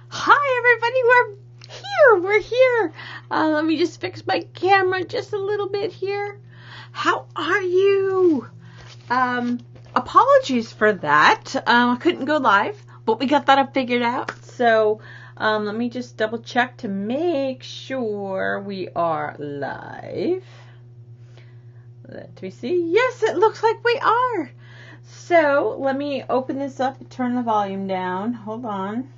Hi everybody, we're here. Let me just fix my camera just a little bit here. How are you? Apologies for that. I couldn't go live, but we got that figured out. So, let me just double check to make sure we are live. Let me see. Yes, it looks like we are. So, let me open this up and turn the volume down. Hold on.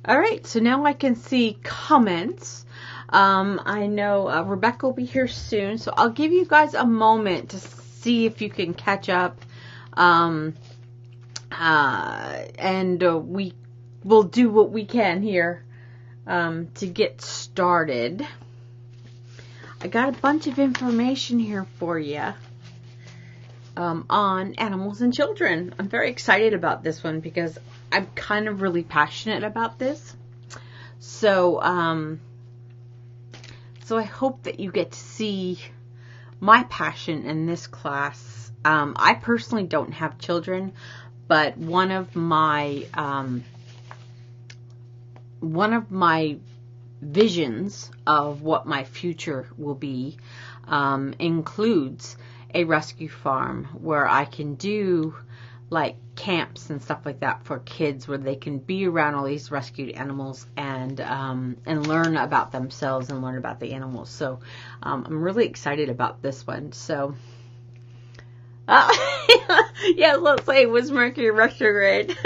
All right, so now I can see comments. I know Rebecca will be here soon, so I'll give you guys a moment to see if you can catch up. And we will do what we can here to get started. I got a bunch of information here for you on animals and children. I'm very excited about this one because I'm kind of really passionate about this. So, so I hope that you get to see my passion in this class. I personally don't have children, but one of my visions of what my future will be includes a rescue farm where I can do like camps and stuff like that for kids, where they can be around all these rescued animals and learn about themselves and learn about the animals. So I'm really excited about this one. So yeah, let's say it was Mercury retrograde.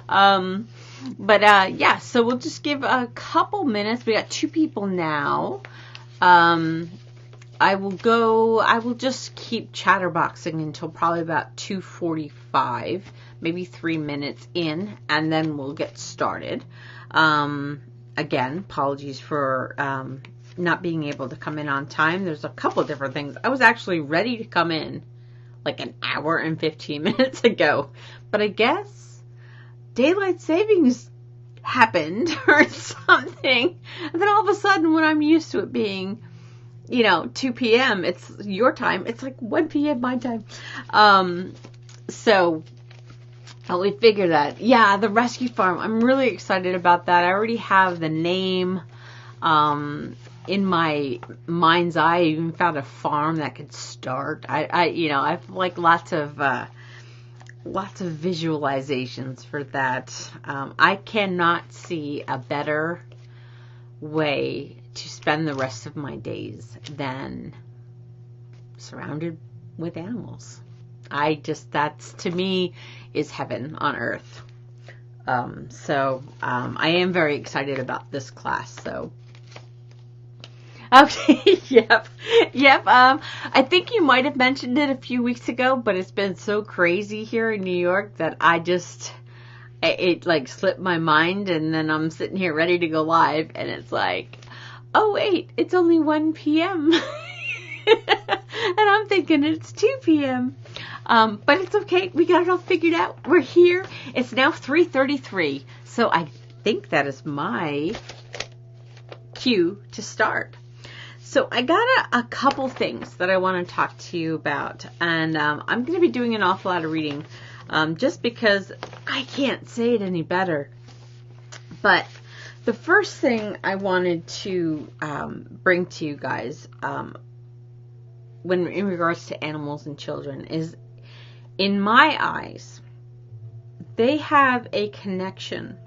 But yeah, so we'll just give a couple minutes. We got 2 people now. I will just keep chatterboxing until probably about 2:45, maybe 3 minutes in, and then we'll get started. Again, apologies for not being able to come in on time. There's a couple different things. I was actually ready to come in like an hour and 15 minutes ago, but I guess daylight savings happened or something. And then all of a sudden, when I'm used to it being 2 p.m. it's your time. It's like 1 p.m. my time. So we figure that. Yeah, the rescue farm. I'm really excited about that. I already have the name in my mind's eye. I even found a farm that could start. I've like lots of visualizations for that. I cannot see a better way to spend the rest of my days than surrounded with animals. That's to me is heaven on earth. So I am very excited about this class. So okay, yep. I think you might have mentioned it a few weeks ago, but it's been so crazy here in New York that it like slipped my mind, and then I'm sitting here ready to go live, and it's like, oh wait, it's only 1 p.m. and I'm thinking it's 2 p.m. But it's okay. We got it all figured out. We're here. It's now 3:33, so I think that is my cue to start. So I got a couple things that I want to talk to you about, and I'm going to be doing an awful lot of reading, just because I can't say it any better. But the first thing I wanted to bring to you guys when in regards to animals and children is, in my eyes, they have a connection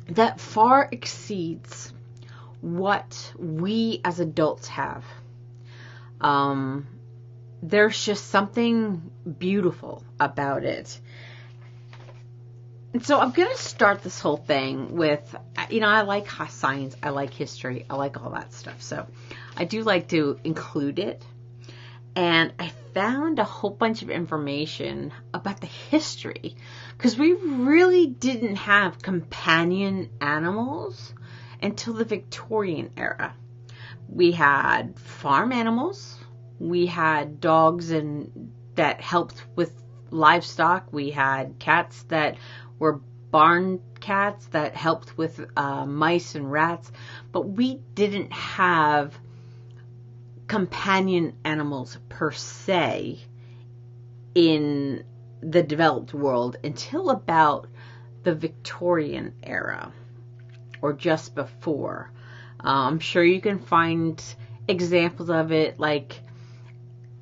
that far exceeds what we as adults have. There's just something beautiful about it. And so I'm going to start this whole thing with, I like science, I like history, I like all that stuff. So I do like to include it. And I found a whole bunch of information about the history, because we really didn't have companion animals until the Victorian era. We had farm animals, we had dogs that helped with livestock, we had cats that were barn cats that helped with mice and rats, but we didn't have companion animals per se in the developed world until about the Victorian era or just before. I'm sure you can find examples of it, like,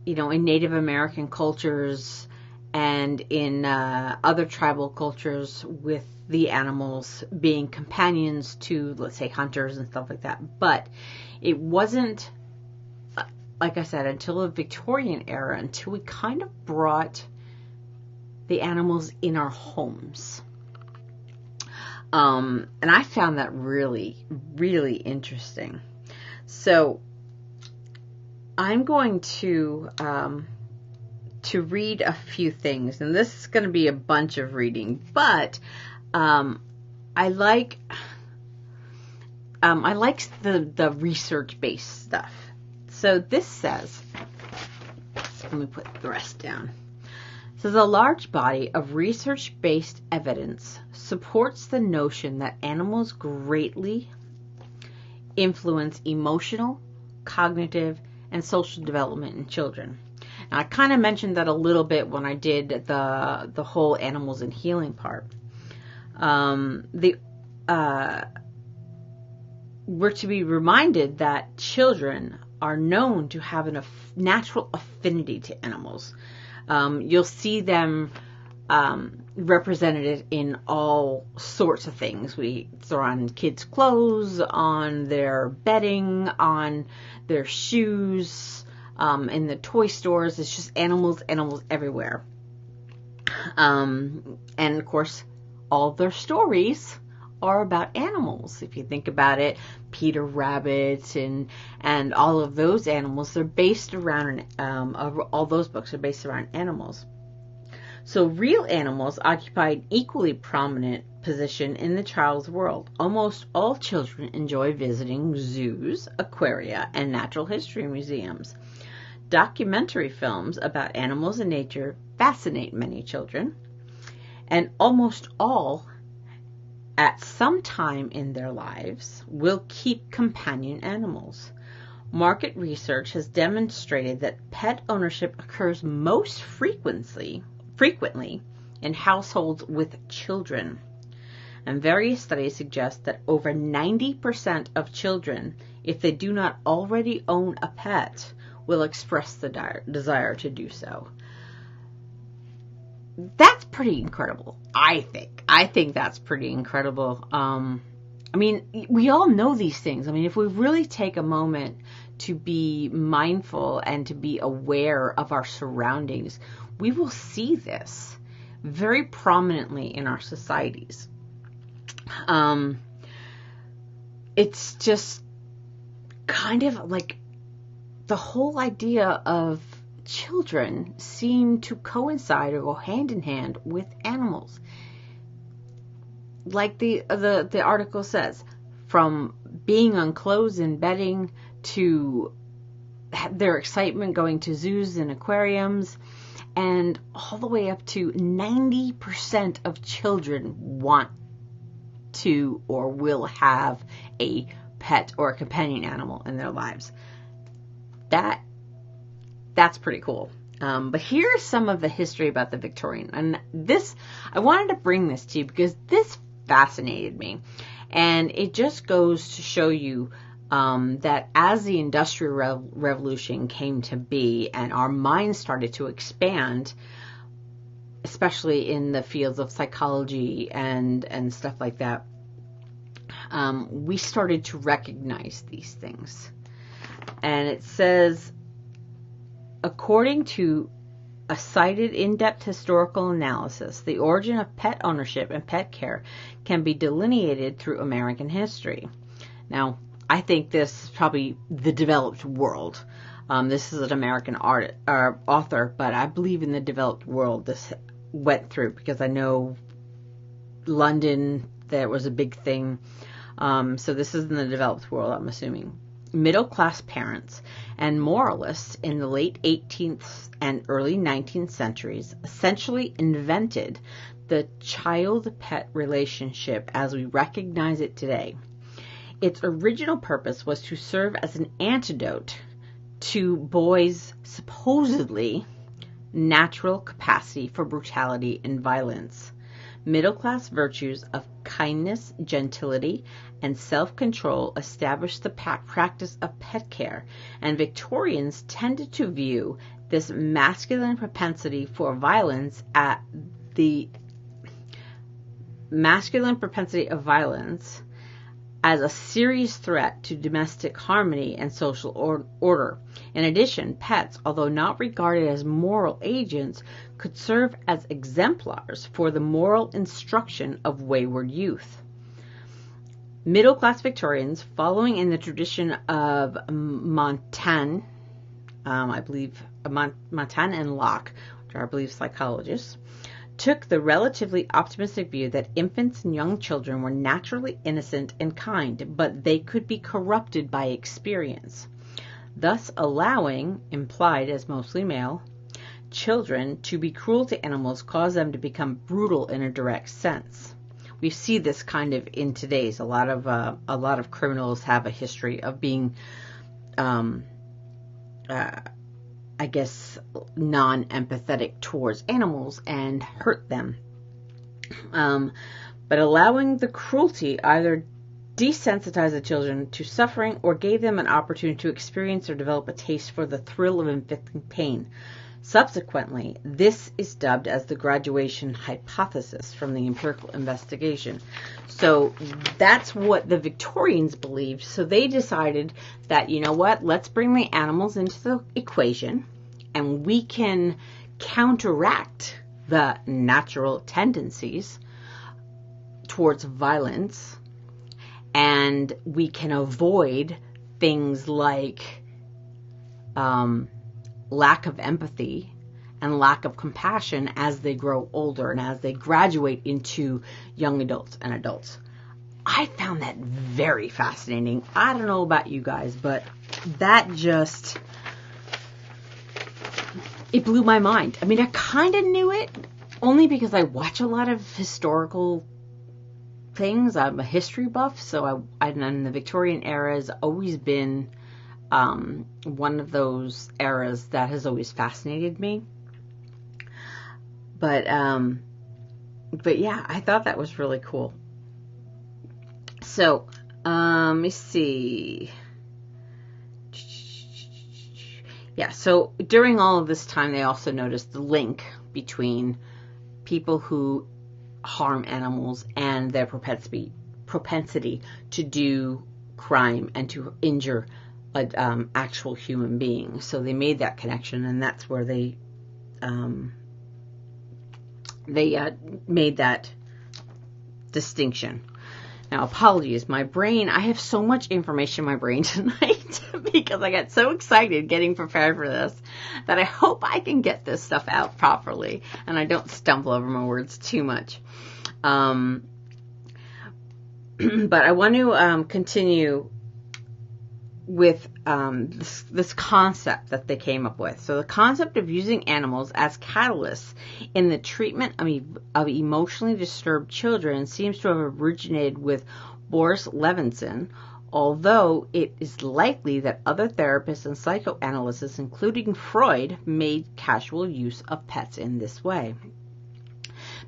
in Native American cultures and in other tribal cultures, with the animals being companions to, let's say, hunters and stuff like that. But it wasn't, like I said, until the Victorian era, until we kind of brought the animals in our homes. And I found that really, really interesting. So I'm going to read a few things, and this is going to be a bunch of reading, but I like the research-based stuff. So this says, let me put the rest down. It says a large body of research-based evidence supports the notion that animals greatly influence emotional, cognitive, and social development in children. Now, I kind of mentioned that a little bit when I did the whole animals and healing part. We're to be reminded that children are known to have a natural affinity to animals. You'll see them represented in all sorts of things. It's on kids' clothes, on their bedding, on their shoes, in the toy stores. It's just animals everywhere. And of course, all of their stories are about animals. If you think about it, Peter Rabbit and all of those animals, they're based around, all those books are based around animals. So real animals occupy an equally prominent position in the child's world. Almost all children enjoy visiting zoos, aquaria, and natural history museums. Documentary films about animals and nature fascinate many children, and almost all, at some time in their lives, will keep companion animals. Market research has demonstrated that pet ownership occurs most frequently in households with children. And various studies suggest that over 90% of children, if they do not already own a pet, will express the desire to do so. That's pretty incredible, I think. I think that's pretty incredible. I mean, we all know these things. I mean, if we really take a moment to be mindful and to be aware of our surroundings, we will see this very prominently in our societies. It's just kind of like the whole idea of children seem to coincide or go hand in hand with animals. Like the article says, from being on clothes and bedding to their excitement going to zoos and aquariums, and all the way up to 90% of children want to or will have a pet or a companion animal in their lives. That's pretty cool. But here's some of the history about the Victorian. And I wanted to bring this to you because this fascinated me. And it just goes to show you that as the Industrial Revolution came to be and our minds started to expand, especially in the fields of psychology and stuff like that, we started to recognize these things. And it says, according to a cited in-depth historical analysis, the origin of pet ownership and pet care can be delineated through American history. Now, I think this is probably the developed world. This is an American author, but I believe in the developed world this went through, because I know London, there was a big thing. So this is in the developed world, I'm assuming. Middle-class parents and moralists in the late 18th and early 19th centuries essentially invented the child-pet relationship as we recognize it today. Its original purpose was to serve as an antidote to boys' supposedly natural capacity for brutality and violence. Middle-class virtues of kindness, gentility, and self-control established the practice of pet care, and Victorians tended to view this masculine propensity for violence as a serious threat to domestic harmony and social order. In addition, pets, although not regarded as moral agents, could serve as exemplars for the moral instruction of wayward youth. Middle-class Victorians, following in the tradition of Montaigne, Montaigne and Locke, which are, I believe, psychologists, took the relatively optimistic view that infants and young children were naturally innocent and kind, but they could be corrupted by experience, thus allowing, implied as mostly male, children to be cruel to animals caused them to become brutal in a direct sense. We see this kind of in today's. A lot of criminals have a history of being, I guess, non-empathetic towards animals and hurt them. But allowing the cruelty either desensitized the children to suffering or gave them an opportunity to experience or develop a taste for the thrill of inflicting pain. Subsequently, this is dubbed as the graduation hypothesis from the empirical investigation. So that's what the Victorians believed. So they decided that, you know what, let's bring the animals into the equation and we can counteract the natural tendencies towards violence, and we can avoid things like lack of empathy and lack of compassion as they grow older and as they graduate into young adults and adults. I found that very fascinating. I don't know about you guys, but that just, it blew my mind. I mean, I kind of knew it only because I watch a lot of historical things. I'm a history buff, so and the Victorian era has always been one of those eras that has always fascinated me. But yeah, I thought that was really cool. So, let me see. Yeah, so during all of this time, they also noticed the link between people who harm animals and their propensity to do crime and to injure actual human beings. So they made that connection, and that's where they made that distinction. Now, apologies, my brain, I have so much information in my brain tonight because I got so excited getting prepared for this that I hope I can get this stuff out properly and I don't stumble over my words too much. But I want to continue with this concept that they came up with. So the concept of using animals as catalysts in the treatment of emotionally disturbed children seems to have originated with Boris Levinson, although it is likely that other therapists and psychoanalysts, including Freud, made casual use of pets in this way.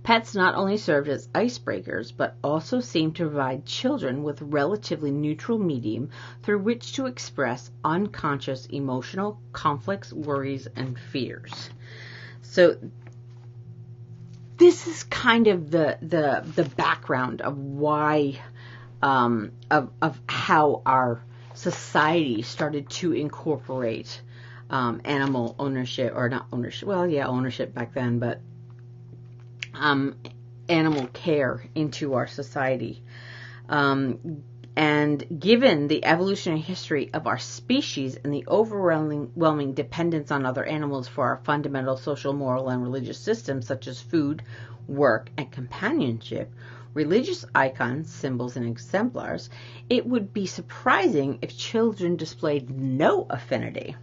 Pets not only served as icebreakers, but also seemed to provide children with a relatively neutral medium through which to express unconscious emotional conflicts, worries, and fears. So this is kind of the background of why, of how our society started to incorporate animal ownership, or not ownership, well, yeah, ownership back then, but animal care into our society. And given the evolutionary history of our species and the overwhelming dependence on other animals for our fundamental social, moral, and religious systems, such as food, work, and companionship, religious icons, symbols, and exemplars, it would be surprising if children displayed no affinity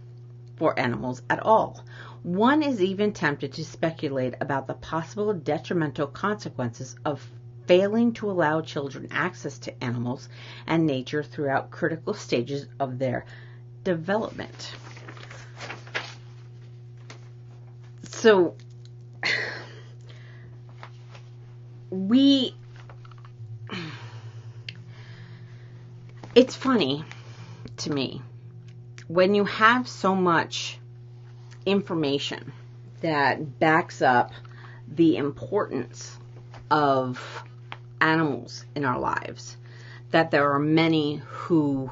for animals at all. One is even tempted to speculate about the possible detrimental consequences of failing to allow children access to animals and nature throughout critical stages of their development. So it's funny to me when you have so much information that backs up the importance of animals in our lives, that there are many who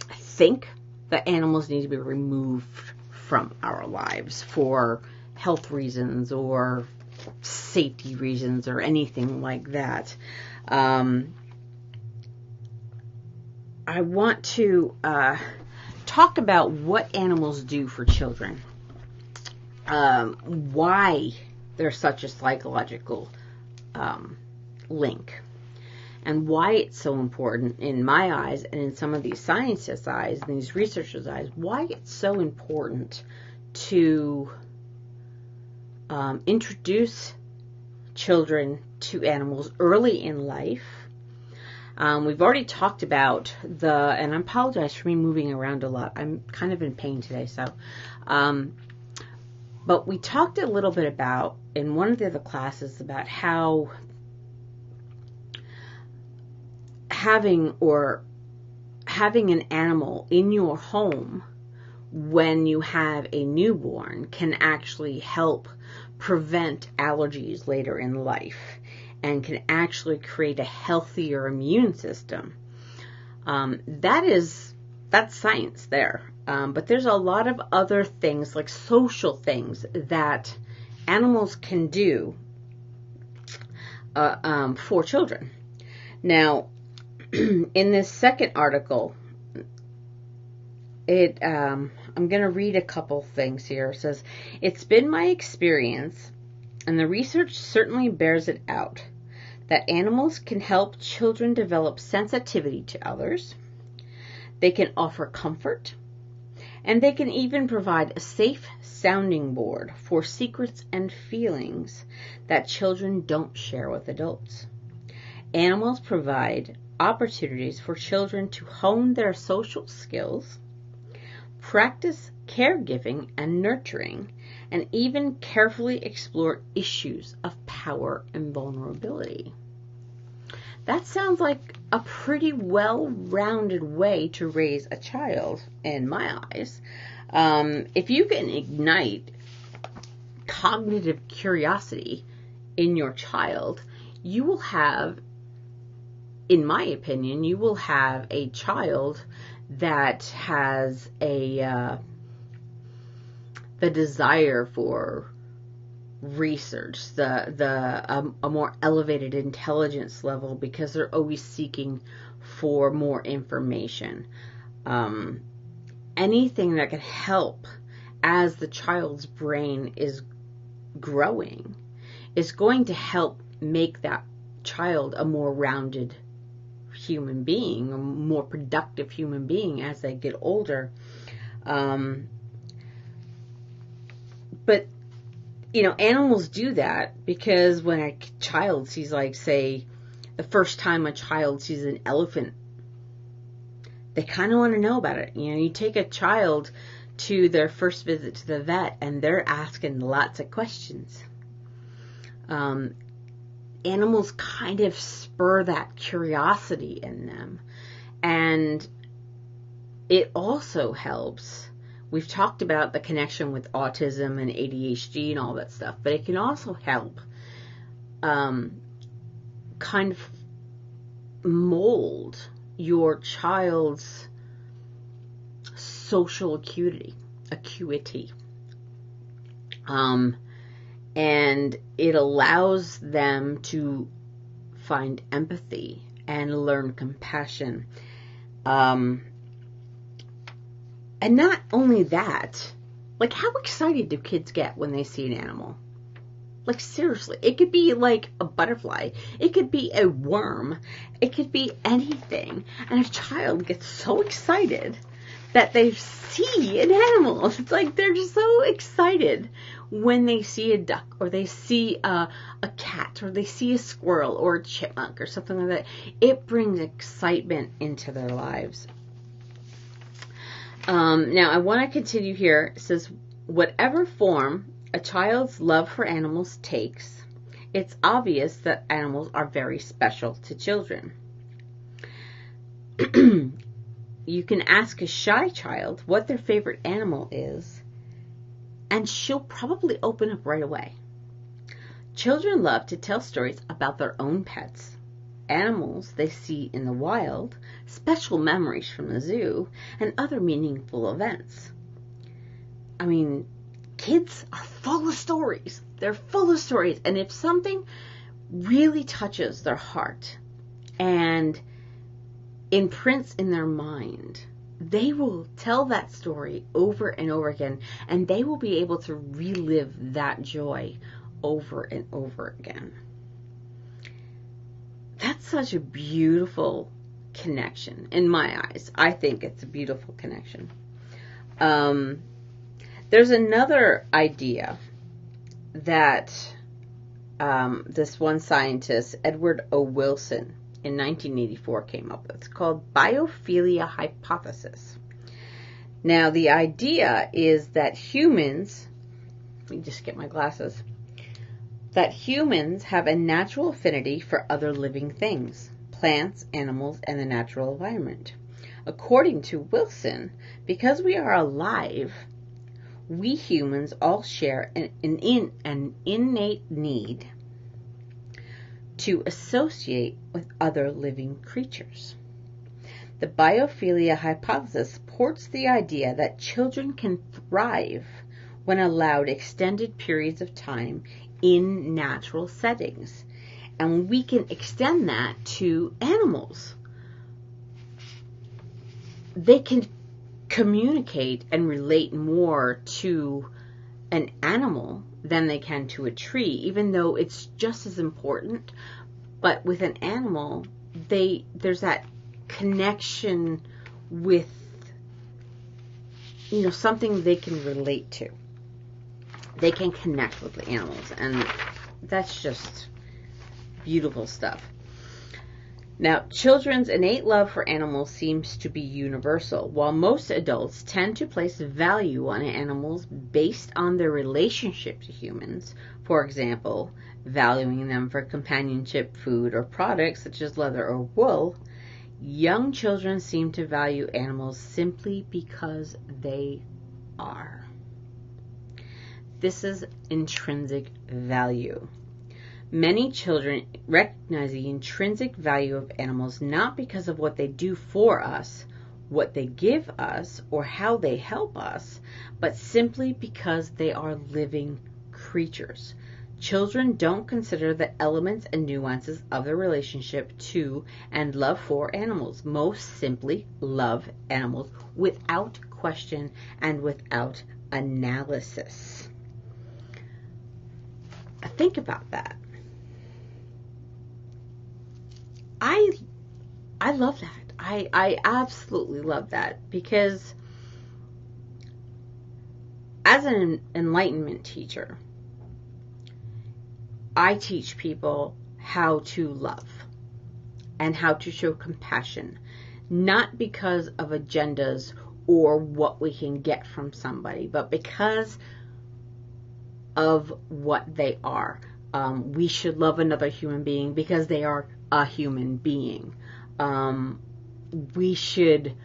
think that animals need to be removed from our lives for health reasons or safety reasons or anything like that. I want to talk about what animals do for children, why there's such a psychological link, and why it's so important in my eyes and in some of these scientists' eyes and these researchers' eyes, why it's so important to introduce children to animals early in life. We've already talked about and I apologize for me moving around a lot. I'm kind of in pain today, so. But we talked a little bit about, in one of the other classes, about how having an animal in your home when you have a newborn can actually help prevent allergies later in life and can actually create a healthier immune system. That's science there. But there's a lot of other things, like social things, that animals can do for children. Now, in this second article, I'm going to read a couple things here. It says, "It's been my experience, and the research certainly bears it out, that animals can help children develop sensitivity to others. They can offer comfort, and they can even provide a safe sounding board for secrets and feelings that children don't share with adults. Animals provide opportunities for children to hone their social skills, practice caregiving and nurturing, and even carefully explore issues of power and vulnerability." That sounds like a pretty well-rounded way to raise a child, in my eyes. If you can ignite cognitive curiosity in your child, you will have, in my opinion, you will have a child that has the desire for research, a more elevated intelligence level, because they're always seeking for more information. Anything that can help as the child's brain is growing is going to help make that child a more rounded human being, a more productive human being as they get older. But animals do that because when a child sees, like, say, the first time a child sees an elephant, they kind of want to know about it. You take a child to their first visit to the vet and they're asking lots of questions. Animals kind of spur that curiosity in them. And it also helps. We've talked about the connection with autism and ADHD and all that stuff, but it can also help kind of mold your child's social acuity. And it allows them to find empathy and learn compassion. And not only that, like, how excited do kids get when they see an animal? Like, seriously, it could be like a butterfly. It could be a worm. It could be anything. And a child gets so excited that they see an animal. It's like they're just so excited when they see a duck, or they see a cat, or they see a squirrel or a chipmunk or something like that. It brings excitement into their lives. Now, I want to continue here. It says, whatever form a child's love for animals takes, it's obvious that animals are very special to children. You can ask a shy child what their favorite animal is, and she'll probably open up right away. Children love to tell stories about their own pets, animals they see in the wild, special memories from the zoo, and other meaningful events. I mean, kids are full of stories. They're full of stories. And if something really touches their heart and imprints in their mind, they will tell that story over and over again, and they will be able to relive that joy over and over again. That's such a beautiful connection in my eyes. I think it's a beautiful connection. There's another idea that this one scientist, Edward O. Wilson, in 1984 came up with. It's called biophilia hypothesis. Now, the idea is that humans, let me just get my glasses, that humans have a natural affinity for other living things, plants, animals, and the natural environment. According to Wilson, because we are alive, we humans all share an innate need to associate with other living creatures. The biophilia hypothesis supports the idea that children can thrive when allowed extended periods of time in natural settings. And we can extend that to animals. They can communicate and relate more to an animal than they can to a tree, even though it's just as important. But with an animal, there's that connection with, something they can relate to. They can connect with the animals, and that's just beautiful stuff. Now, children's innate love for animals seems to be universal. While most adults tend to place value on animals based on their relationship to humans, for example, valuing them for companionship, food, or products such as leather or wool, young children seem to value animals simply because they are. This is intrinsic value. Many children recognize the intrinsic value of animals not because of what they do for us, what they give us, or how they help us, but simply because they are living creatures. Children don't consider the elements and nuances of their relationship to and love for animals. Most simply love animals without question and without analysis. Think about that. I love that. I absolutely love that, because as an enlightenment teacher, I teach people how to love and how to show compassion, not because of agendas or what we can get from somebody, but because of what they are. We should love another human being because they are a human being. We should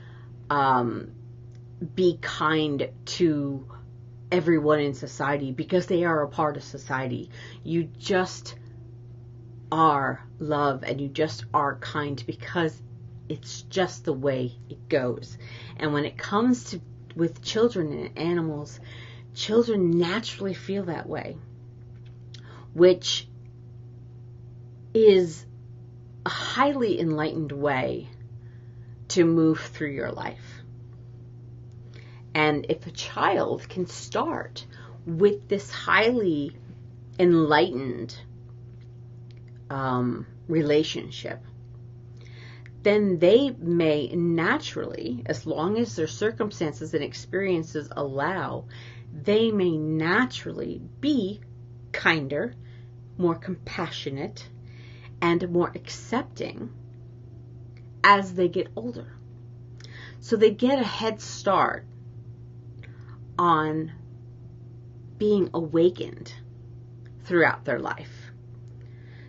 be kind to everyone in society because they are a part of society. You just are love, and you just are kind because it's just the way it goes. And when it comes to with children and animals, children naturally feel that way, which is a highly enlightened way to move through your life. And if a child can start with this highly enlightened relationship, then they may naturally, as long as their circumstances and experiences allow, they may naturally be kinder, more compassionate, and more accepting as they get older. So they get a head start on being awakened throughout their life.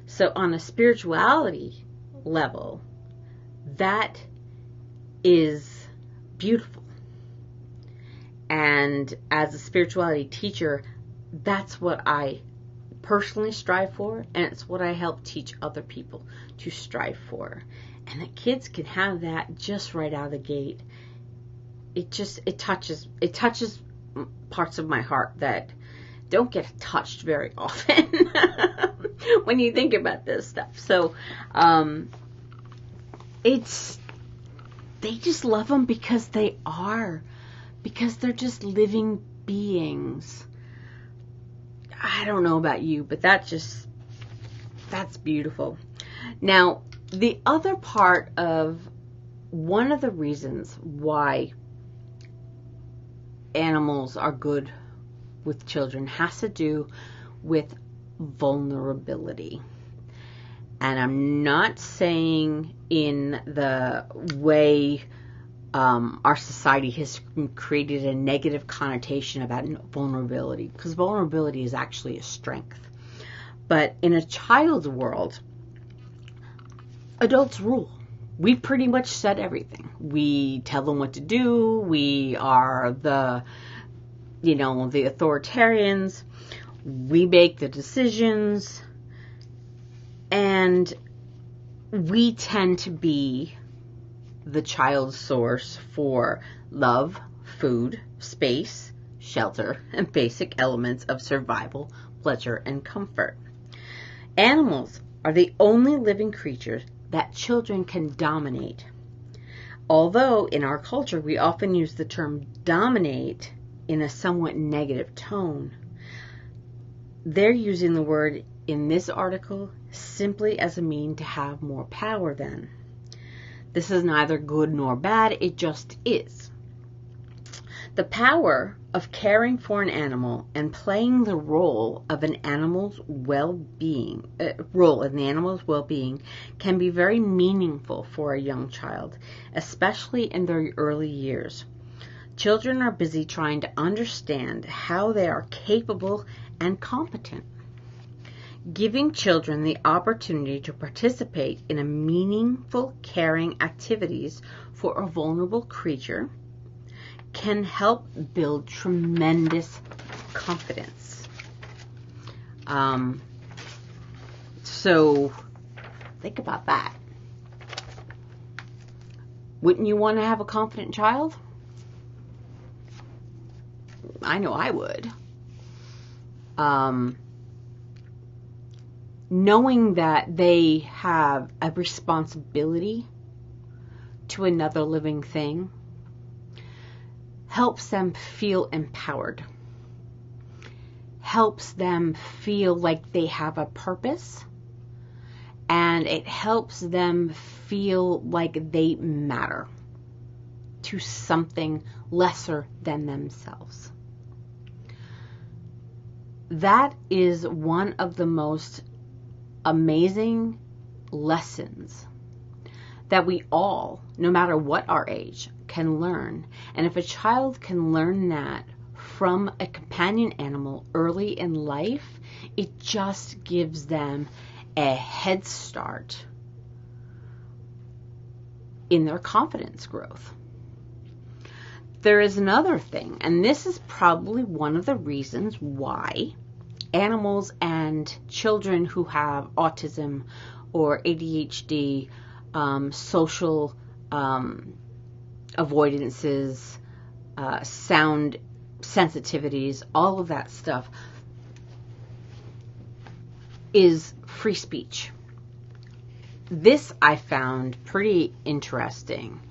So on a spirituality level, that is beautiful. And as a spirituality teacher, that's what I personally strive for, and it's what I help teach other people to strive for. And the kids can have that just right out of the gate. It touches parts of my heart that don't get touched very often when you think about this stuff. So they just love them because they're just living beings. I don't know about you, but that's beautiful. Now, the other part of one of the reasons why animals are good with children has to do with vulnerability. And I'm not saying in the way our society has created a negative connotation about vulnerability, because vulnerability is actually a strength. But in a child's world, adults rule. We pretty much set everything. We tell them what to do. We are the authoritarians. We make the decisions. And we tend to be the child's source for love, food, space, shelter, and basic elements of survival, pleasure, and comfort. Animals are the only living creatures that children can dominate. Although in our culture we often use the term dominate in a somewhat negative tone, they're using the word in this article simply as a mean to have more power than. This is neither good nor bad, it just is. The power of caring for an animal and playing the role of an animal's well-being, can be very meaningful for a young child, especially in their early years. Children are busy trying to understand how they are capable and competent. Giving children the opportunity to participate in a meaningful, caring activities for a vulnerable creature can help build tremendous confidence. So think about that. Wouldn't you want to have a confident child? I know I would. Knowing that they have a responsibility to another living thing helps them feel empowered, helps them feel like they have a purpose, and it helps them feel like they matter to something lesser than themselves. That is one of the most amazing lessons that we all, no matter what our age, can learn. And if a child can learn that from a companion animal early in life, it just gives them a head start in their confidence growth. There is another thing, and this is probably one of the reasons why animals and children who have autism or ADHD, social avoidances, sound sensitivities, all of that stuff is free speech. This I found pretty interesting.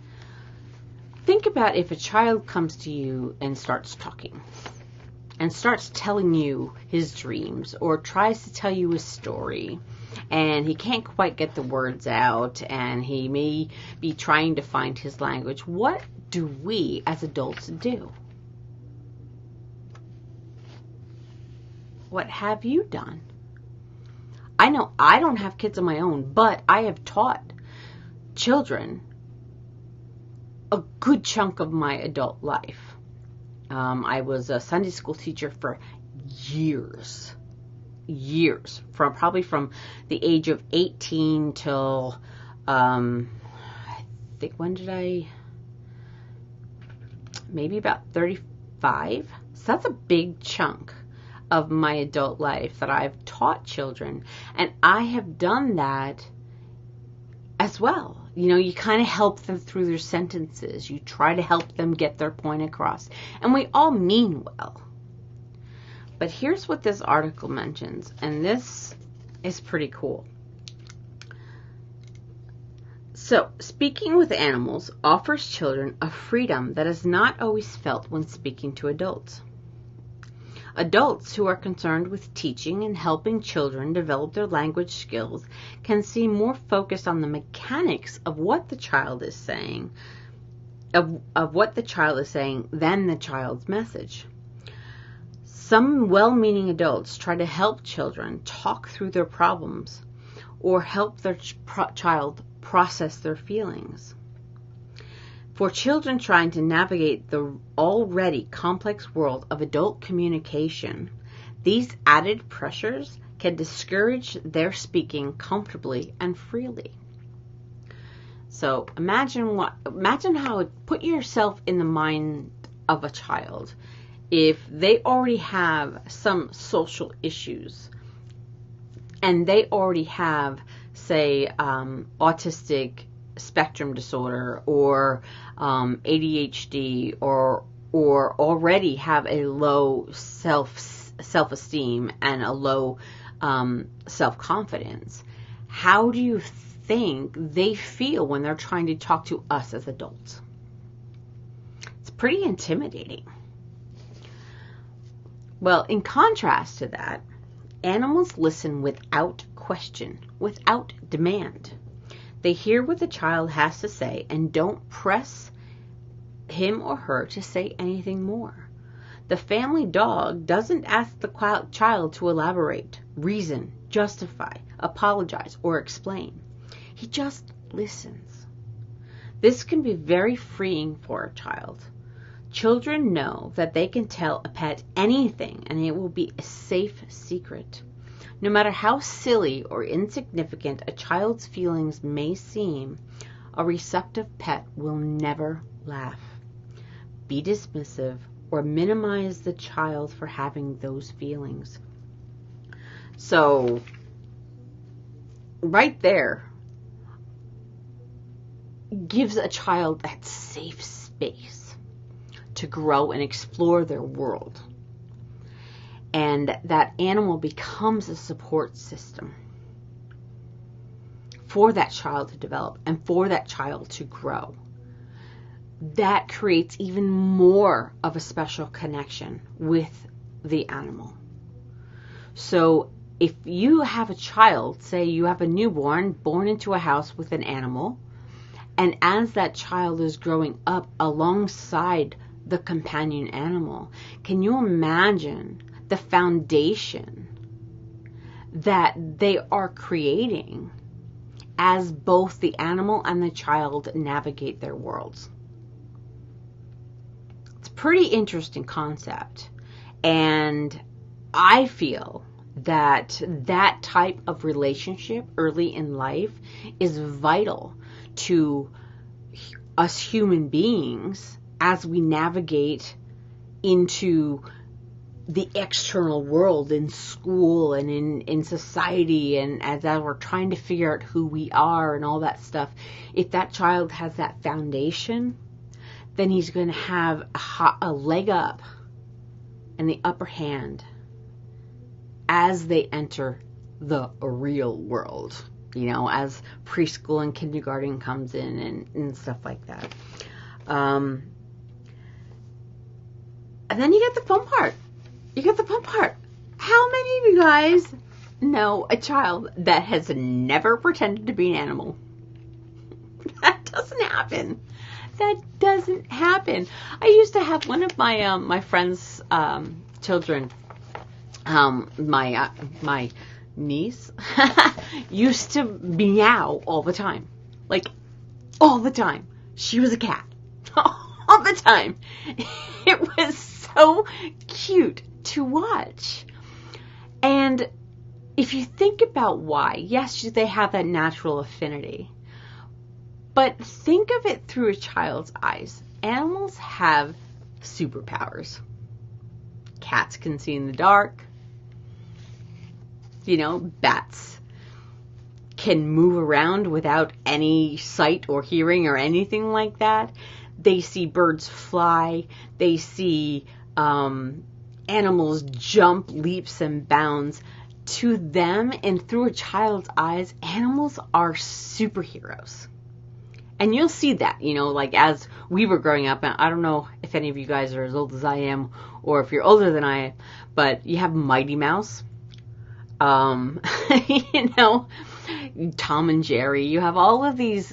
Think about if a child comes to you and starts talking and starts telling you his dreams or tries to tell you a story and he can't quite get the words out and he may be trying to find his language. What do we as adults do? What have you done? I know I don't have kids of my own, but I have taught children a good chunk of my adult life. I was a Sunday school teacher for years, from the age of 18 till, I think, maybe about 35. So that's a big chunk of my adult life that I've taught children. And I have done that as well. You know, you kind of help them through their sentences. You try to help them get their point across. And we all mean well. But here's what this article mentions, and this is pretty cool. So, speaking with animals offers children a freedom that is not always felt when speaking to adults. Adults who are concerned with teaching and helping children develop their language skills can seem more focused on the mechanics of what the child is saying, than the child's message. Some well-meaning adults try to help children talk through their problems or help their child process their feelings. For children trying to navigate the already complex world of adult communication, these added pressures can discourage their speaking comfortably and freely. So put yourself in the mind of a child. If they already have some social issues and they already have, say, autistic spectrum disorder or ADHD or already have a low self-esteem and a low self-confidence, how do you think they feel when they're trying to talk to us as adults? It's pretty intimidating. Well, in contrast to that, animals listen without question, without demand. They hear what the child has to say and don't press him or her to say anything more. The family dog doesn't ask the child to elaborate, reason, justify, apologize, or explain. He just listens. This can be very freeing for a child. Children know that they can tell a pet anything and it will be a safe secret. No matter how silly or insignificant a child's feelings may seem, a receptive pet will never laugh, be dismissive, or minimize the child for having those feelings. So, right there gives a child that safe space to grow and explore their world. And that animal becomes a support system for that child to develop and for that child to grow. That creates even more of a special connection with the animal. So if you have a child, say you have a newborn born into a house with an animal, and as that child is growing up alongside the companion animal, can you imagine the foundation that they are creating as both the animal and the child navigate their worlds? It's a pretty interesting concept, and I feel that that type of relationship early in life is vital to us human beings as we navigate into the external world in school and in society, and as we're trying to figure out who we are and all that stuff. If that child has that foundation, then he's going to have a leg up and the upper hand as they enter the real world, you know, as preschool and kindergarten comes in and stuff like that. And then you get the fun part. How many of you guys know a child that has never pretended to be an animal? That doesn't happen. I used to have one of my my friend's children, my niece, used to meow all the time. Like, all the time. She was a cat. All the time. It was so cute to watch. And if you think about why, yes, they have that natural affinity, but think of it through a child's eyes. Animals have superpowers. Cats can see in the dark. Bats can move around without any sight or hearing or anything like that. They see birds fly. They see animals jump leaps and bounds. To them and through a child's eyes, animals are superheroes. And you'll see that, like as we were growing up, and I don't know if any of you guys are as old as I am or if you're older than I am, but you have Mighty Mouse, Tom and Jerry. You have all of these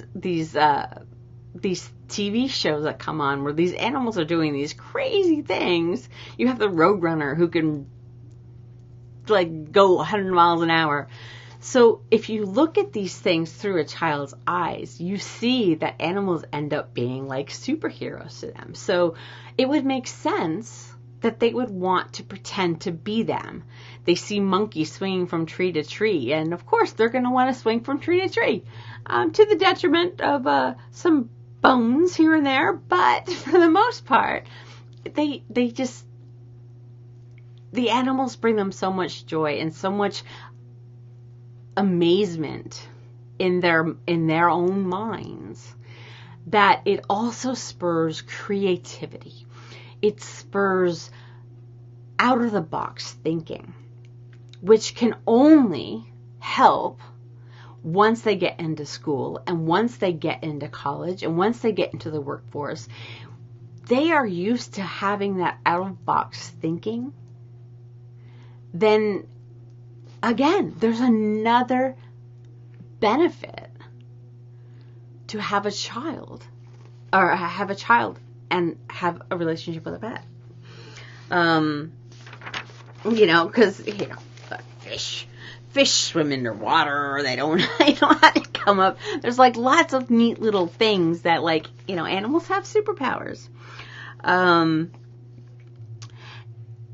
TV shows that come on where these animals are doing these crazy things. You have the Roadrunner who can go 100 miles an hour. So if you look at these things through a child's eyes, you see that animals end up being like superheroes to them. So it would make sense that they would want to pretend to be them. They see monkeys swinging from tree to tree, and of course they're going to want to swing from tree to tree, to the detriment of some bones here and there. But for the most part, the animals bring them so much joy and so much amazement in their own minds that it also spurs creativity. It spurs out of the box thinking, which can only help once they get into school and once they get into college and once they get into the workforce. They are used to having that out of box thinking. Then again, there's another benefit to have a child and have a relationship with a pet. Because fish swim underwater. They don't have to come up. There's lots of neat little things that animals have superpowers.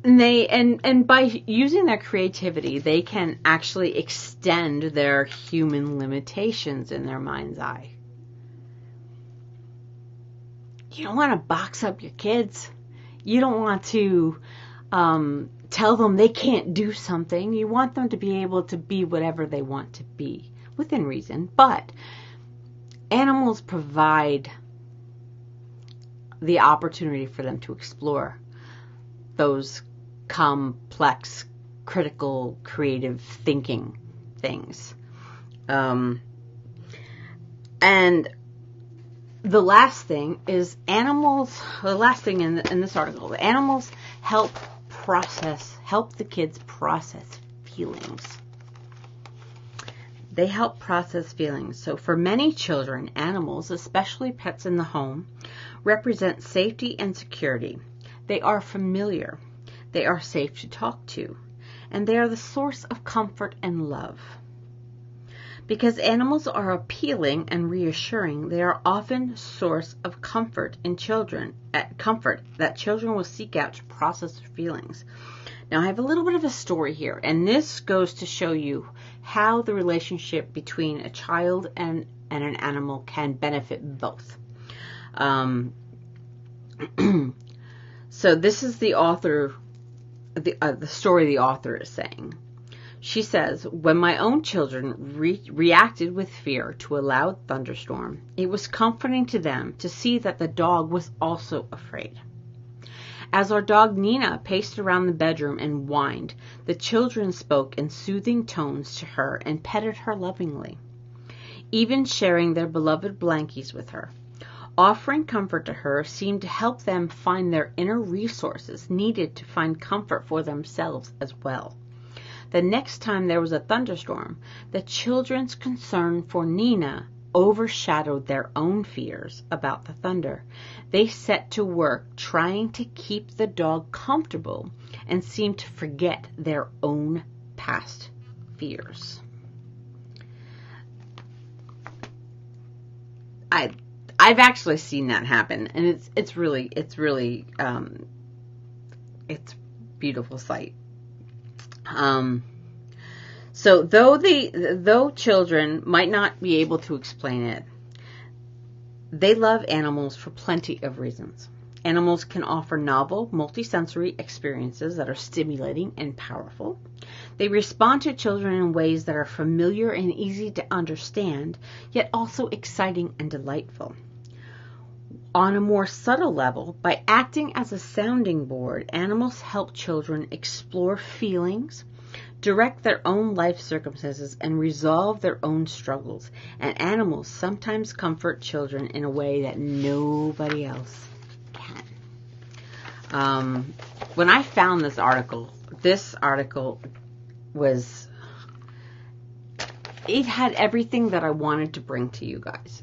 And by using their creativity, they can actually extend their human limitations in their mind's eye. You don't want to box up your kids. You don't want to tell them they can't do something. You want them to be able to be whatever they want to be, within reason. But animals provide the opportunity for them to explore those complex, critical, creative thinking things. And the last thing is the last thing in this article, animals help the kids process feelings. They help process feelings. So for many children, animals, especially pets in the home, represent safety and security. They are familiar. They are safe to talk to. And they are the source of comfort and love. Because animals are appealing and reassuring, they are often source of comfort in children, comfort that children will seek out to process their feelings. Now, I have a little bit of a story here, and this goes to show you how the relationship between a child and an animal can benefit both. So this is the author, the story the author is saying. She says, when my own children reacted with fear to a loud thunderstorm, it was comforting to them to see that the dog was also afraid. As our dog Nina paced around the bedroom and whined, the children spoke in soothing tones to her and petted her lovingly, even sharing their beloved blankies with her. Offering comfort to her seemed to help them find their inner resources needed to find comfort for themselves as well. The next time there was a thunderstorm, the children's concern for Nina overshadowed their own fears about the thunder. They set to work trying to keep the dog comfortable and seemed to forget their own past fears. I've actually seen that happen, and it's really It's a beautiful sight. So though children might not be able to explain it, they love animals for plenty of reasons. Animals can offer novel, multisensory experiences that are stimulating and powerful. They respond to children in ways that are familiar and easy to understand, yet also exciting and delightful. On a more subtle level, by acting as a sounding board, animals help children explore feelings, direct their own life circumstances, and resolve their own struggles. And animals sometimes comfort children in a way that nobody else can. When I found this article it had everything that I wanted to bring to you guys.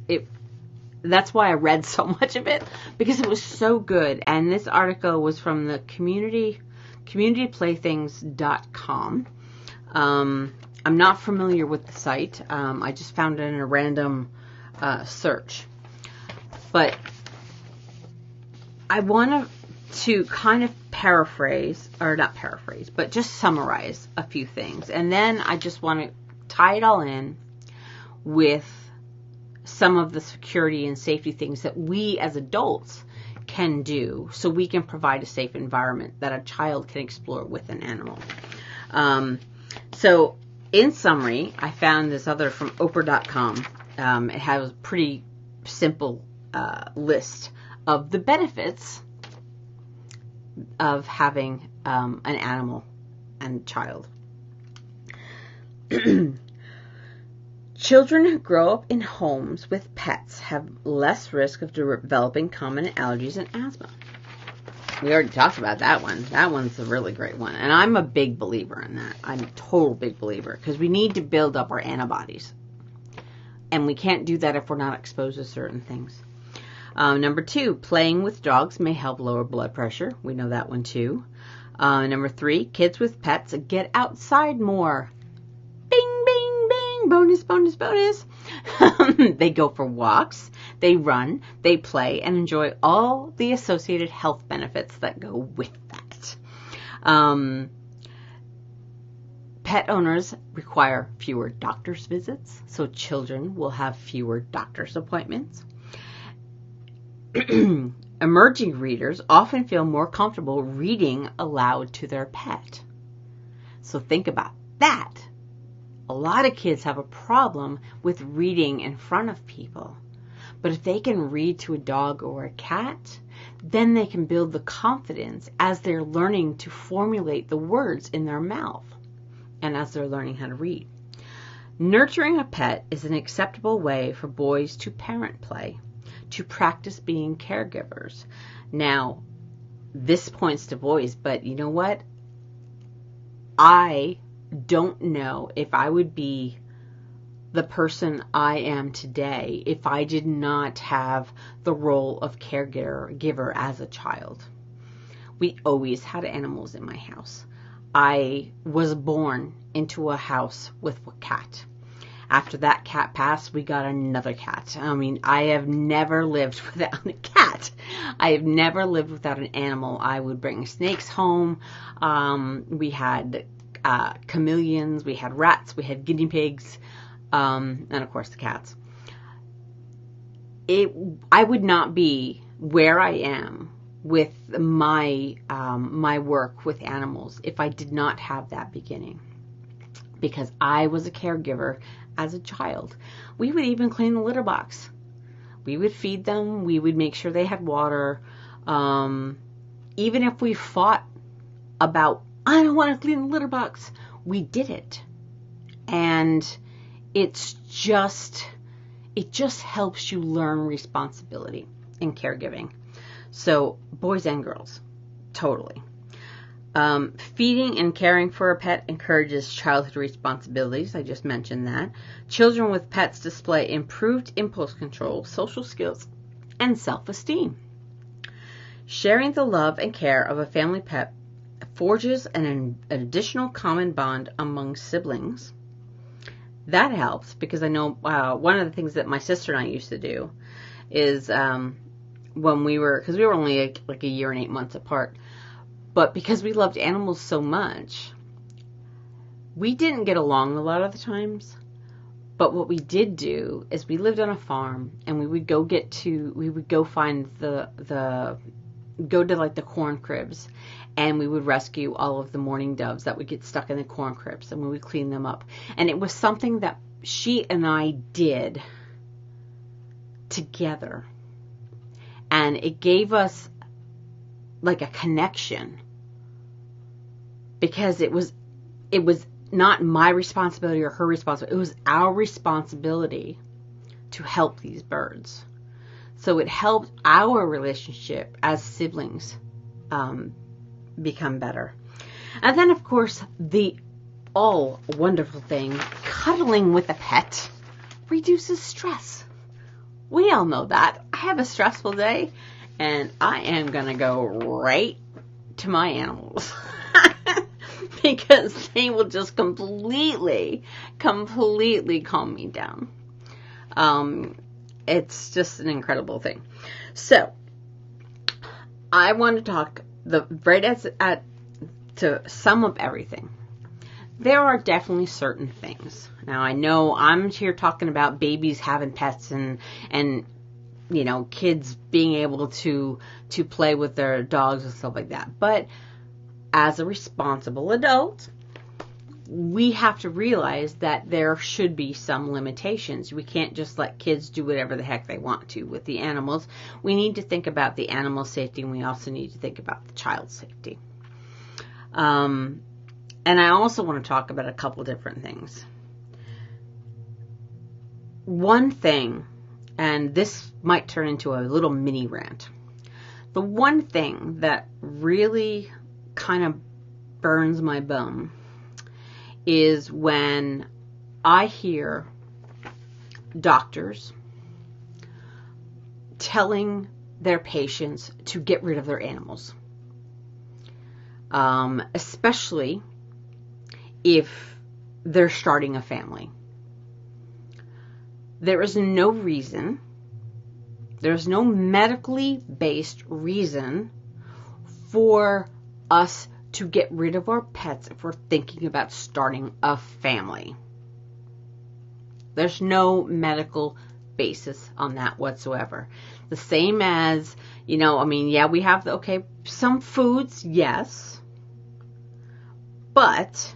That's why I read so much of it, because it was so good. And this article was from the communityplaythings.com. I'm not familiar with the site. I just found it in a random search. But I want to kind of but just summarize a few things. And then I just want to tie it all in with some of the security and safety things that we as adults can do so we can provide a safe environment that a child can explore with an animal. So in summary, I found this other from Oprah.com. It has a pretty simple list of the benefits of having an animal and child. Children who grow up in homes with pets have less risk of developing common allergies and asthma. We already talked about that one. That one's a really great one. And I'm a big believer in that. I'm a total big believer, because we need to build up our antibodies. And we can't do that if we're not exposed to certain things. Number 2, playing with dogs may help lower blood pressure. We know that one too. Number 3, kids with pets get outside more. Bing, bing, bing. Bonus, bonus, bonus. They go for walks, they run, they play, and enjoy all the associated health benefits that go with that. Pet owners require fewer doctor's visits, so children will have fewer doctor's appointments. Emerging readers often feel more comfortable reading aloud to their pet. So think about that. A lot of kids have a problem with reading in front of people. But if they can read to a dog or a cat, then they can build the confidence as they're learning to formulate the words in their mouth and as they're learning how to read. Nurturing a pet is an acceptable way for boys to parent play, to practice being caregivers. Now, this points to boys, but you know what? I don't know if I would be the person I am today if I did not have the role of caregiver as a child. We always had animals in my house. I was born into a house with a cat. After that cat passed, we got another cat. I mean, I have never lived without a cat. I have never lived without an animal. I would bring snakes home. We had chameleons, we had rats, we had guinea pigs, and of course the cats. I would not be where I am with my work with animals if I did not have that beginning, because I was a caregiver as a child. We would even clean the litter box. We would feed them. We would make sure they had water. Even if we fought about, I don't want to clean the litter box, we did it. And it just helps you learn responsibility in caregiving. So boys and girls, totally. Feeding and caring for a pet encourages childhood responsibilities. I just mentioned that. Children with pets display improved impulse control, social skills, and self-esteem. Sharing the love and care of a family pet forges an additional common bond among siblings. That helps, because I know one of the things that my sister and I used to do is when we were, because we were only like a year and 8 months apart, But because we loved animals so much, we didn't get along a lot of the times. But what we did do is we lived on a farm, and we would go find go to like the corn cribs, and we would rescue all of the mourning doves that would get stuck in the corn cribs, and we would clean them up. And it was something that she and I did together. And it gave us like a connection, because it was not my responsibility or her responsibility. It was our responsibility to help these birds. So it helped our relationship as siblings become better. And then, of course, the all wonderful thing, cuddling with a pet reduces stress. We all know that. I have a stressful day, and I am going to go right to my animals. Because they will just completely calm me down. It's just an incredible thing. So, I want to talk to sum up everything. There are definitely certain things. Now, I know I'm here talking about babies having pets and kids being able to play with their dogs and stuff like that. But as a responsible adult, we have to realize that there should be some limitations. We can't just let kids do whatever the heck they want to with the animals. We need to think about the animal safety, and we also need to think about the child's safety. And I also want to talk about a couple different things. One thing, and this might turn into a little mini rant. The one thing that really kind of burns my bum is when I hear doctors telling their patients to get rid of their animals, especially if they're starting a family. There is no reason, there's no medically based reason for us to get rid of our pets if we're thinking about starting a family. There's no medical basis on that whatsoever. The same as, we have some foods, yes, but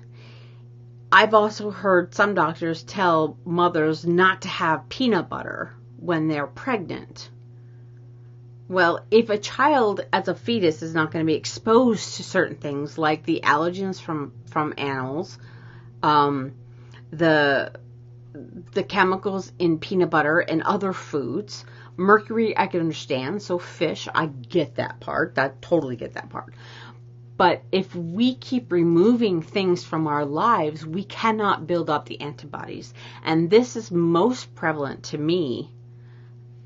I've also heard some doctors tell mothers not to have peanut butter when they're pregnant. Well, if a child as a fetus is not going to be exposed to certain things like the allergens from animals, the chemicals in peanut butter and other foods, mercury I can understand, so fish, I get that part, I totally get that part. But if we keep removing things from our lives, we cannot build up the antibodies. And this is most prevalent to me,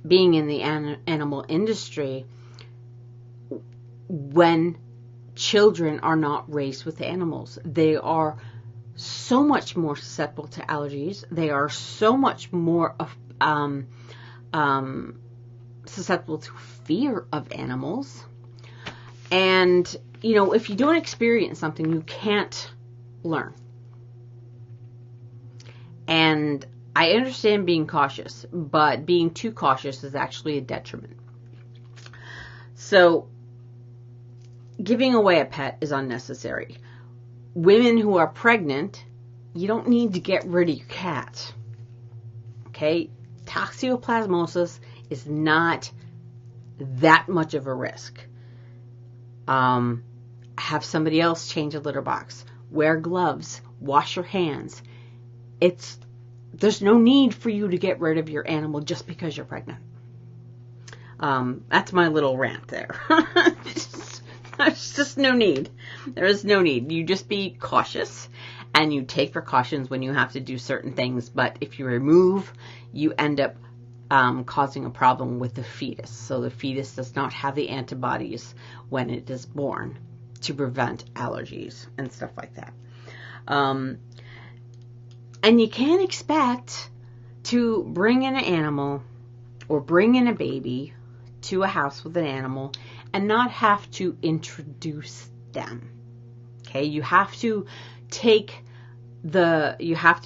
being in the animal industry, when children are not raised with animals. They are so much more susceptible to allergies. They are so much more susceptible to fear of animals. And, if you don't experience something, you can't learn. And I understand being cautious, but being too cautious is actually a detriment. So, giving away a pet is unnecessary. Women who are pregnant, you don't need to get rid of your cat. Okay? Toxoplasmosis is not that much of a risk. Have somebody else change a litter box. Wear gloves. Wash your hands. There's no need for you to get rid of your animal just because you're pregnant. That's my little rant there. There's just no need. There is no need. You just be cautious, and you take precautions when you have to do certain things. But if you remove, you end up causing a problem with the fetus. So the fetus does not have the antibodies when it is born to prevent allergies and stuff like that. And you can't expect to bring in an animal or bring in a baby to a house with an animal and not have to introduce them. Okay, you have to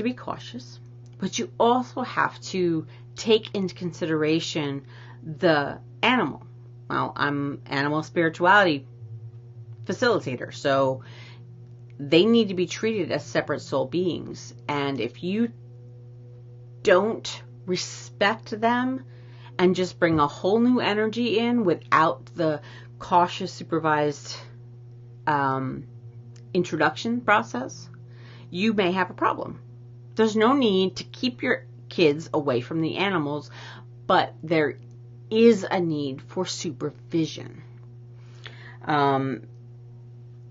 be cautious, but you also have to take into consideration the animal. Well, I'm animal spirituality facilitator, so they need to be treated as separate soul beings. And if you don't respect them and just bring a whole new energy in without the cautious, supervised introduction process, you may have a problem. There's no need to keep your kids away from the animals, but there is a need for supervision.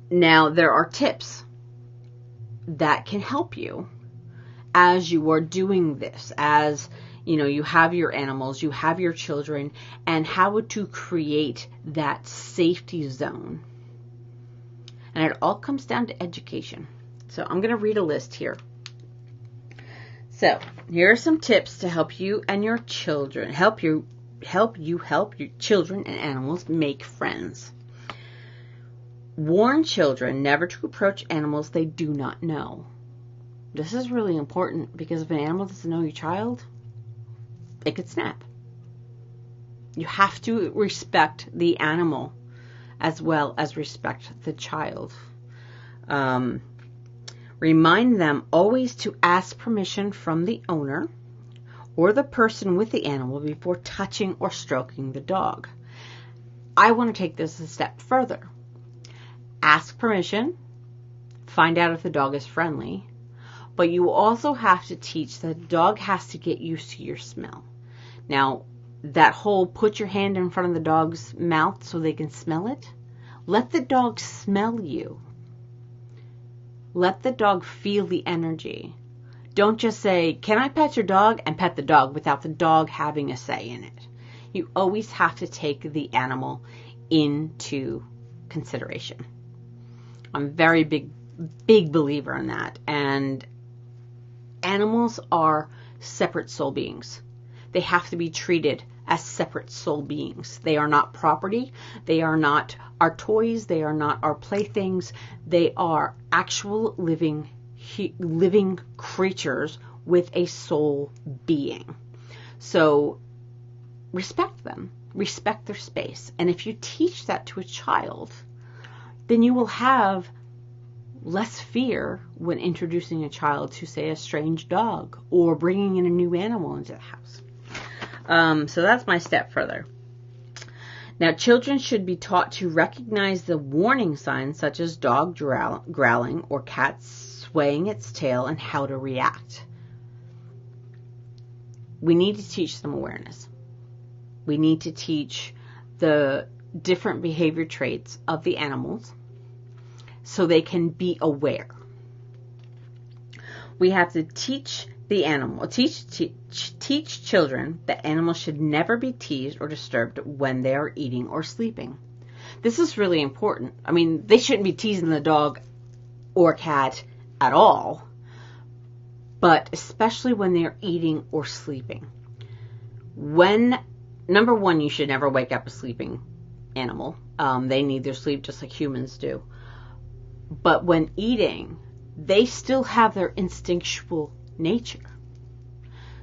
Now, there are tips that can help you as you are doing this, as you have your animals, you have your children, and how to create that safety zone. And it all comes down to education. So I'm going to read a list here. So here are some tips to help you and your children, help your children and animals make friends. Warn children never to approach animals they do not know. This is really important because if an animal doesn't know your child, it could snap. You have to respect the animal as well as respect the child. Remind them always to ask permission from the owner or the person with the animal before touching or stroking the dog. I want to take this a step further. Ask permission, find out if the dog is friendly, but you also have to teach that the dog has to get used to your smell. Now, that whole put your hand in front of the dog's mouth so they can smell it, let the dog smell you. Let the dog feel the energy. Don't just say, "Can I pet your dog?" and pet the dog without the dog having a say in it. You always have to take the animal into consideration. I'm a very big believer in that. And animals are separate soul beings. They have to be treated as separate soul beings. They are not property. They are not our toys. They are not our playthings. They are actual living creatures with a soul being. So respect them. Respect their space. And if you teach that to a child, then you will have less fear when introducing a child to, say, a strange dog or bringing in a new animal into the house. So that's my step further. Now, children should be taught to recognize the warning signs such as dog growling or cat swaying its tail and how to react. We need to teach them awareness. We need to teach the different behavior traits of the animals so they can be aware. We have to teach the animal, teach children that animals should never be teased or disturbed when they are eating or sleeping. This is really important. I mean, they shouldn't be teasing the dog or cat at all, but especially when they're eating or sleeping. Number one, you should never wake up a sleeping animal. They need their sleep just like humans do. But when eating, they still have their instinctual nature.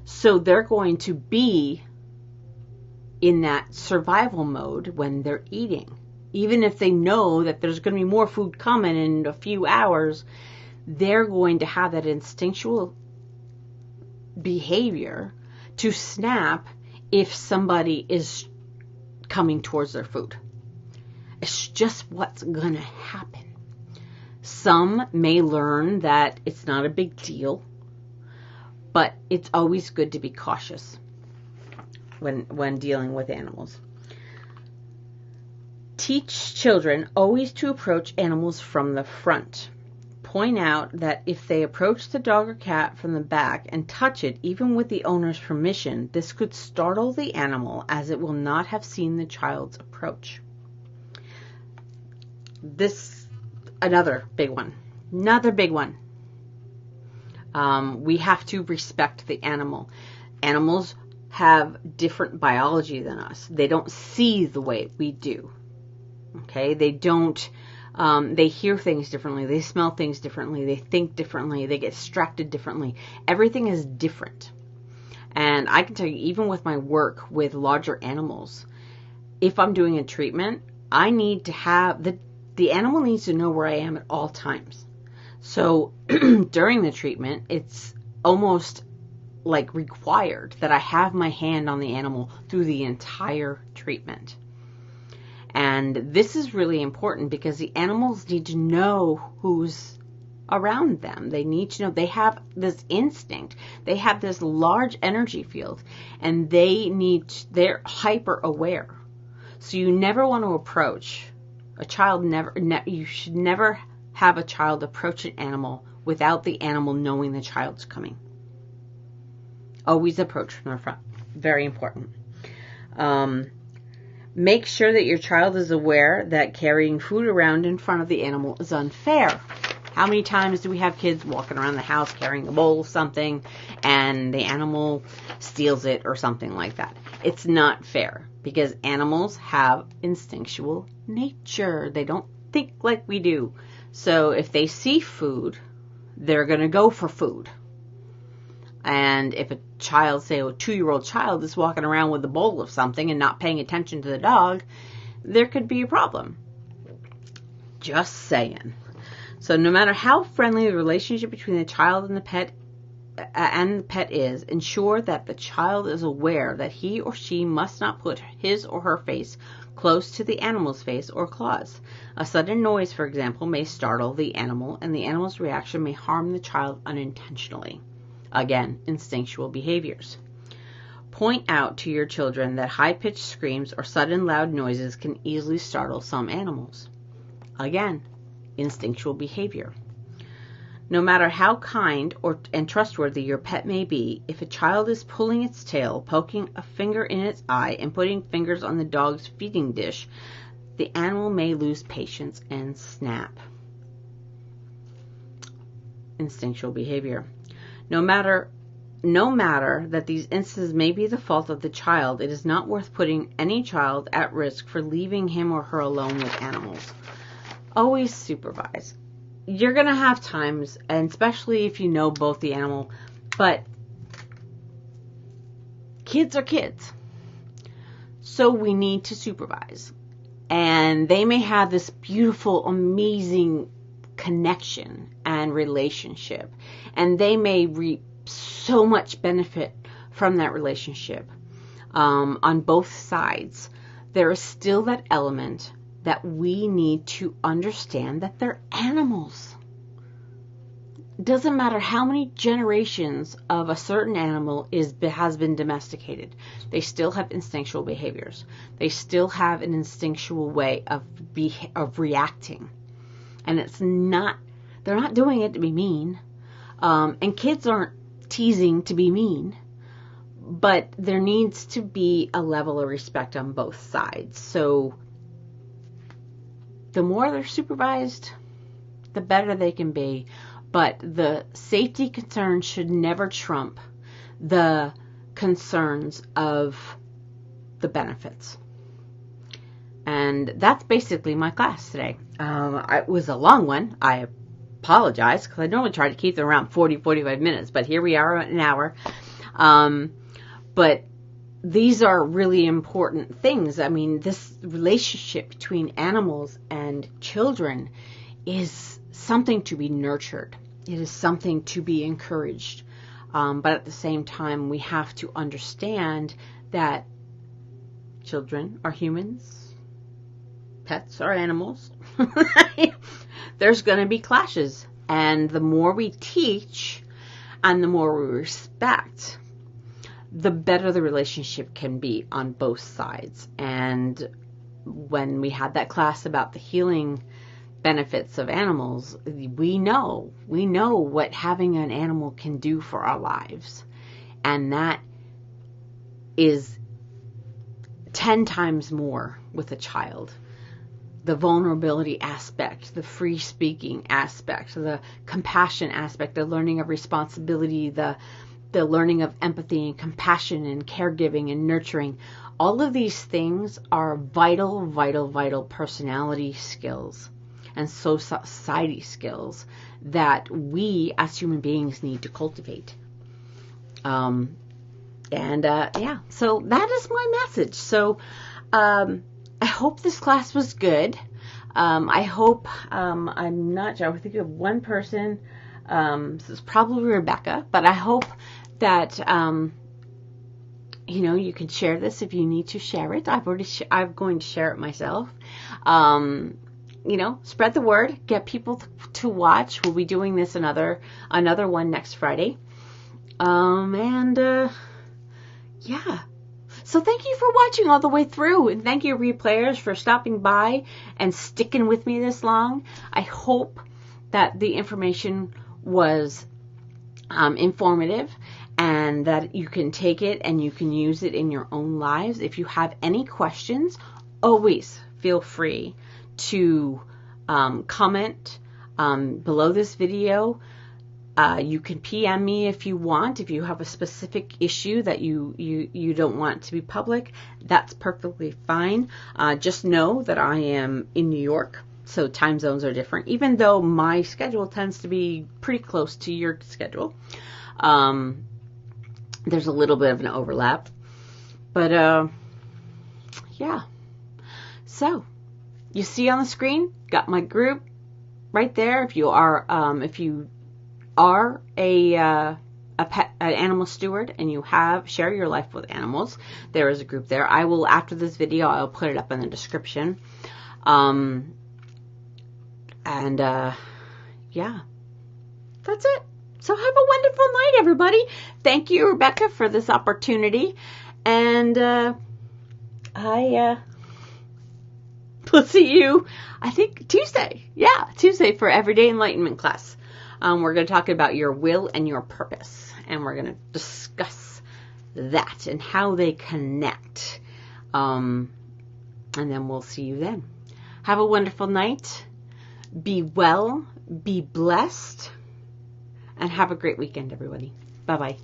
So they're going to be in that survival mode when they're eating. Even if they know that there's going to be more food coming in a few hours, they're going to have that instinctual behavior to snap if somebody is coming towards their food. It's just what's going to happen. Some may learn that it's not a big deal, but it's always good to be cautious when dealing with animals. Teach children always to approach animals from the front. Point out that if they approach the dog or cat from the back and touch it, even with the owner's permission, this could startle the animal as it will not have seen the child's approach. Another big one. We have to respect the animal. Animals have different biology than us. They don't see the way we do. Okay? They don't They hear things differently. They smell things differently. They think differently. They get distracted differently. Everything is different. And I can tell you, even with my work with larger animals, if I'm doing a treatment, I need to have the animal needs to know where I am at all times. So during the treatment, it's almost like required that I have my hand on the animal through the entire treatment. And this is really important because the animals need to know who's around them. They need to know. They have this instinct. They have this large energy field, and they're hyper aware. So you never want to approach a child. You should never have a child approach an animal without the animal knowing the child's coming. Always approach from the front. Very important. Make sure that your child is aware that carrying food around in front of the animal is unfair. How many times do we have kids walking around the house carrying a bowl of something and the animal steals it or something like that? It's not fair because animals have instinctual nature. They don't think like we do. So if they see food, they're going to go for food. And if a child, say a 2-year-old child, is walking around with a bowl of something and not paying attention to the dog, there could be a problem. Just saying. So no matter how friendly the relationship between the child and the pet is, ensure that the child is aware that he or she must not put his or her face close to the animal's face or claws. A sudden noise, for example, may startle the animal, and the animal's reaction may harm the child unintentionally. Again, instinctual behaviors. Point out to your children that high-pitched screams or sudden loud noises can easily startle some animals. Again, instinctual behavior. No matter how kind and trustworthy your pet may be, if a child is pulling its tail, poking a finger in its eye, and putting fingers on the dog's feeding dish, the animal may lose patience and snap. Instinctual behavior. No matter that these instances may be the fault of the child, it is not worth putting any child at risk for leaving him or her alone with animals. Always supervise. You're going to have times, and especially if you know both the animal, but kids are kids. So we need to supervise. And they may have this beautiful, amazing connection and relationship, and they may reap so much benefit from that relationship on both sides. There is still that element that we need to understand that they're animals. Doesn't matter how many generations of a certain animal has been domesticated, they still have instinctual behaviors. They still have an instinctual way of reacting. And they're not doing it to be mean. And kids aren't teasing to be mean. But there needs to be a level of respect on both sides. So the more they're supervised, the better they can be. But the safety concerns should never trump the concerns of the benefits. And that's basically my class today. It was a long one. I apologize because I normally try to keep them around 40-45 minutes, but here we are at an hour. But these are really important things. I mean, this relationship between animals and children is something to be nurtured. It is something to be encouraged. But at the same time, we have to understand that children are humans. Pets are animals. There's going to be clashes. And the more we teach and the more we respect, the better the relationship can be on both sides. And when we had that class about the healing benefits of animals, we know what having an animal can do for our lives. And that is 10 times more with a child. The vulnerability aspect, the free speaking aspect, the compassion aspect, the learning of responsibility, the learning of empathy and compassion and caregiving and nurturing. All of these things are vital, vital, vital personality skills. and society skills that we as human beings need to cultivate. Yeah, so that is my message. So I hope this class was good. I hope, I'm not sure, I think of one person, this is probably Rebecca, but I hope that, you can share this if you need to share it. I'm going to share it myself. Spread the word, get people to watch. We'll be doing this another one next Friday. Yeah. So thank you for watching all the way through, and thank you, replayers, for stopping by and sticking with me this long. I hope that the information was informative, and that you can take it and you can use it in your own lives. If you have any questions, always feel free to comment below this video. You can PM me if you want. If you have a specific issue that you don't want to be public, that's perfectly fine. Just know that I am in New York, so time zones are different, even though my schedule tends to be pretty close to your schedule. There's a little bit of an overlap, but yeah. So you see on the screen, got my group right there. If you are an animal steward and you share your life with animals, there is a group there. I will, after this video, I'll put it up in the description. Yeah, that's it. So have a wonderful night, everybody. Thank you, Rebecca, for this opportunity. And I will see you, I think, Tuesday. Yeah, Tuesday for Everyday Enlightenment class. We're going to talk about your will and your purpose. And we're going to discuss that and how they connect. And then we'll see you then. Have a wonderful night. Be well. Be blessed. And have a great weekend, everybody. Bye-bye.